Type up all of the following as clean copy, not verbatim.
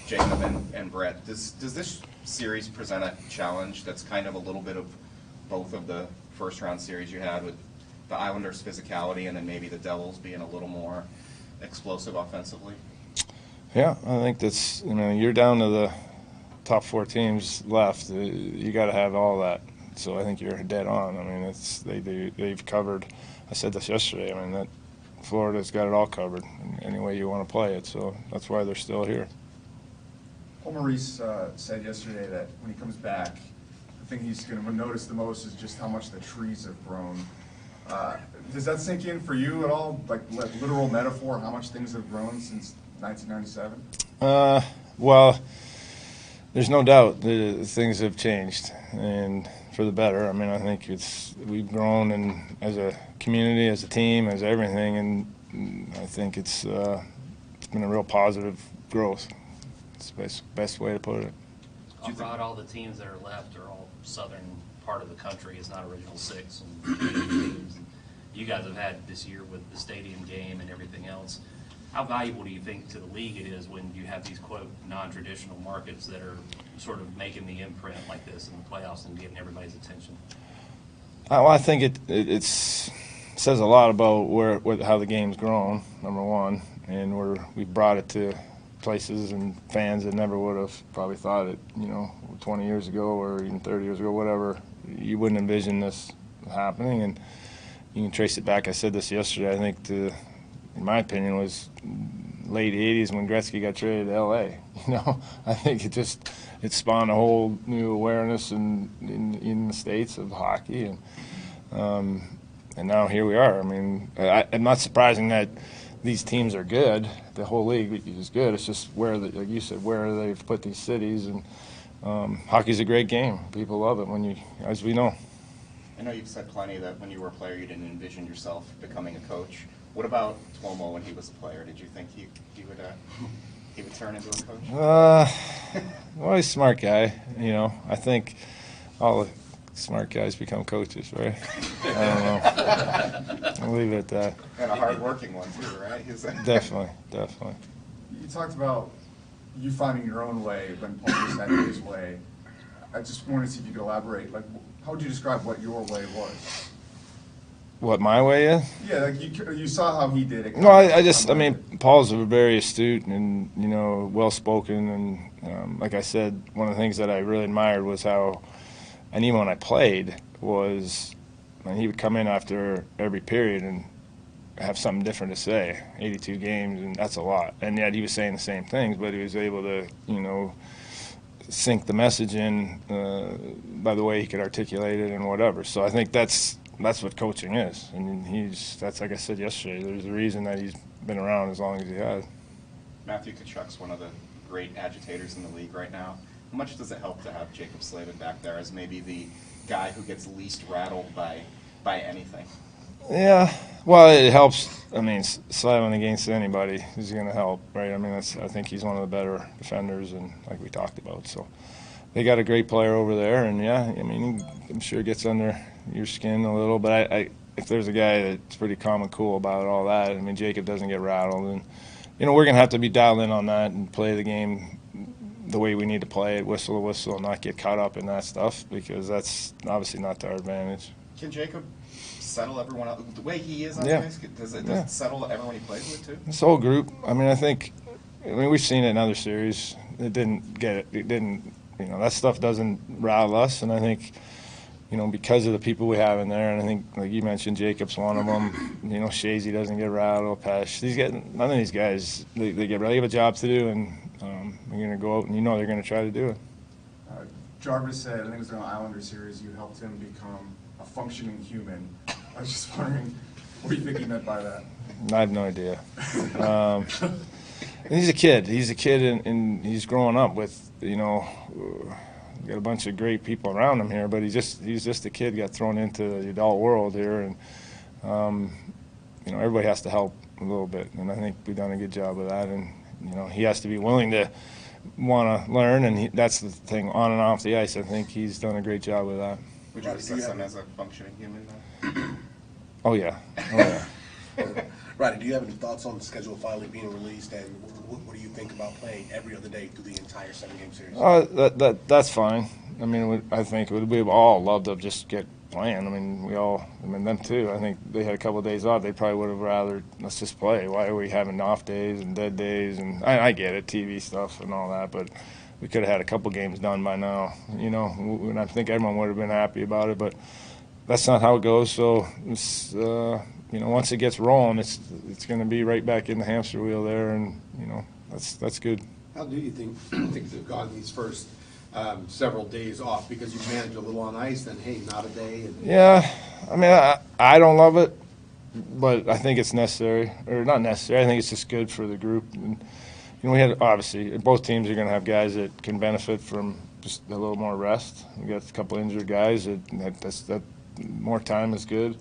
Jacob and Brett. Does this series present a challenge that's kind of a little bit of both of the first-round series you had with the Islanders' physicality and then maybe the Devils being a little more explosive offensively? Yeah, I think that's, you're down to the top 4 teams left. You got to have all that. So I think you're dead on. I mean, they've covered. I said this yesterday. I mean, that Florida's got it all covered any way you want to play it. So that's why they're still here. Paul Maurice said yesterday that when he comes back, the thing he's going to notice the most is just how much the trees have grown. Does that sink in for you at all? Like literal metaphor, how much things have grown since 1997? Well, there's no doubt that things have changed, and for the better. I mean, I think we've grown as a community, as a team, as everything, and I think it's been a real positive growth. It's the best way to put it. Abroad, all the teams that are left are all southern part of the country. It's not original 6 and teams. And you guys have had this year with the stadium game and everything else. How valuable do you think to the league it is when you have these, quote, non-traditional markets that are sort of making the imprint like this in the playoffs and getting everybody's attention? Well, I think it says a lot about how the game's grown, number one, and we've brought it to places and fans that never would have probably thought it, 20 years ago or even 30 years ago, whatever. You wouldn't envision this happening, and you can trace it back. I said this yesterday. I think in my opinion, was late 80s when Gretzky got traded to L.A. I think it spawned a whole new awareness in the States of hockey, and now here we are. I mean, I'm not surprising that these teams are good. The whole league is good. It's just like you said, where they've put these cities, and hockey's a great game. People love it as we know. I know you've said plenty that when you were a player you didn't envision yourself becoming a coach. What about Cuomo when he was a player? Did you think he would turn into a coach? Well, he's a smart guy. I think all the smart guys become coaches, right? I don't know. I'll leave it at that. And a hard-working one too, right? Definitely. You talked about you finding your own way when Paul was had his way. I just wanted to see if you could elaborate. Like, how would you describe what your way was? What my way is? Yeah, like you saw how he did it. No, I mean, Paul's very astute and well-spoken, and like I said, one of the things that I really admired was how, and even when I played, was when he would come in after every period and have something different to say. 82 games, and that's a lot. And yet he was saying the same things, but he was able to, sink the message in by the way he could articulate it and whatever. So I think that's what coaching is. I mean, that's like I said yesterday, there's a reason that he's been around as long as he has. Matthew Tkachuk's one of the great agitators in the league right now. How much does it help to have Jacob Slavin back there as maybe the guy who gets least rattled by anything? Yeah, well, it helps. I mean, Slavin against anybody is going to help, right? I mean, I think he's one of the better defenders, and like we talked about. So they got a great player over there, and yeah, I mean, I'm sure it gets under your skin a little, but if there's a guy that's pretty calm and cool about all that, I mean, Jacob doesn't get rattled, and we're going to have to be dialed in on that and play the game the way we need to play it, whistle to whistle, and not get caught up in that stuff, because that's obviously not to our advantage. Can Jacob settle everyone out the way he is on the ice? Does it settle everyone he plays with too? This whole group. I mean, we've seen it in other series. It didn't get it. It didn't. That stuff doesn't rattle us, and I think, because of the people we have in there, and I think, like you mentioned, Jacob's one of them. Shazy doesn't get rattled. Pesh. None of these guys. They get rattled. They have a job to do, and they're going to go out, and they're going to try to do it. Jarvis said, I think it was in the Islander series, you helped him become a functioning human. I was just wondering what you think he meant by that. I have no idea. He's a kid. He's a kid, and he's growing up with, we've got a bunch of great people around him here, but he's just a kid, got thrown into the adult world here, and, everybody has to help a little bit, and I think we've done a good job of that, and, he has to be willing to want to learn, and that's the thing, on and off the ice. I think he's done a great job with that. Would you assess him as a functioning human, though? Oh, yeah. Rodney, do you have any thoughts on the schedule finally being released, and what do you think about playing every other day through the entire 7-game series? That's fine. I mean, I think we'd all love to just get playing. I mean, them too. I think they had a couple of days off. They probably would have rather let's just play. Why are we having off days and dead days? And I get it, TV stuff and all that, but we could have had a couple games done by now, and I think everyone would have been happy about it, but that's not how it goes. So, it's, once it gets rolling, it's going to be right back in the hamster wheel there, and, that's good. How do you think things have gone these first several days off? Because you've managed a little on ice, then, hey, not a day. And Yeah, I mean, I don't love it, but I think it's necessary, or not necessary. I think it's just good for the group. And, we had, obviously, both teams are going to have guys that can benefit from just a little more rest. We got a couple injured guys that more time is good.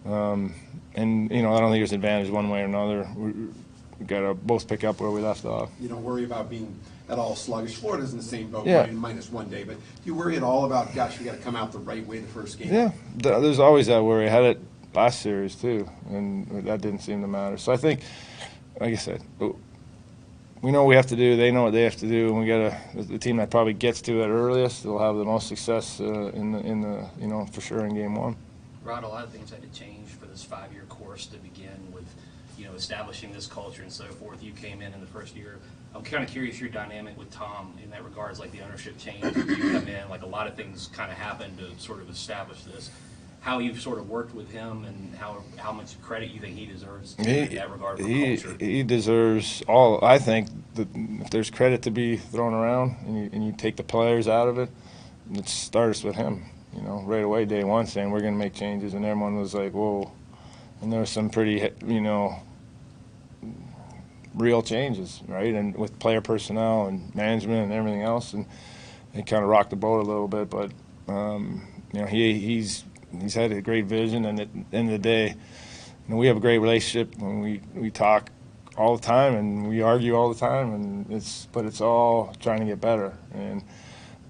And, I don't think there's advantage one way or another. We got to both pick up where we left off. you don't worry about being at all sluggish. Florida's in the same boat, Yeah. right, minus 1 day. But do you worry at all about, gosh, we got to come out the right way the first game? Yeah, there's always that worry. I had it last series too, and that didn't seem to matter. So I think, like I said, we know what we have to do. They know what they have to do, and we got the team that probably gets to it earliest will have the most success in the for sure in game one. Rod, a lot of things had to change for this 5-year course to begin with, establishing this culture and so forth. You came in the first year. I'm kind of curious your dynamic with Tom in that regards, like the ownership change. You come in, like a lot of things kind of happened to sort of establish this. How you've sort of worked with him and how much credit you think he deserves in that regard for culture. He deserves all. I think that if there's credit to be thrown around and you take the players out of it, it starts with him. Right away, day one, saying we're going to make changes, and everyone was like, whoa. And there were some pretty, real changes, right? And with player personnel and management and everything else, and he kind of rocked the boat a little bit. But he's had a great vision, and at the end of the day, we have a great relationship. When we talk all the time and we argue all the time, and it's all trying to get better. And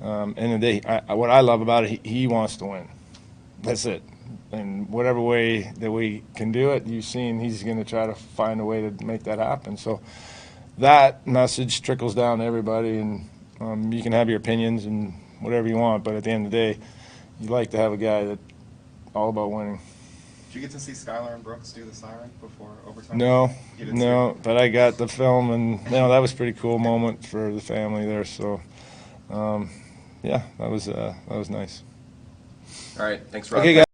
end of the day, what I love about it, he wants to win. That's it. And whatever way that we can do it, you've seen he's going to try to find a way to make that happen. So that message trickles down to everybody, and you can have your opinions and whatever you want, but at the end of the day, you like to have a guy that's all about winning. Did you get to see Skylar and Brooks do the siren before overtime? No, You didn't no, but I got the film, and that was a pretty cool moment for the family there. So, yeah, that was nice. All right, thanks, Rob. Okay, guys.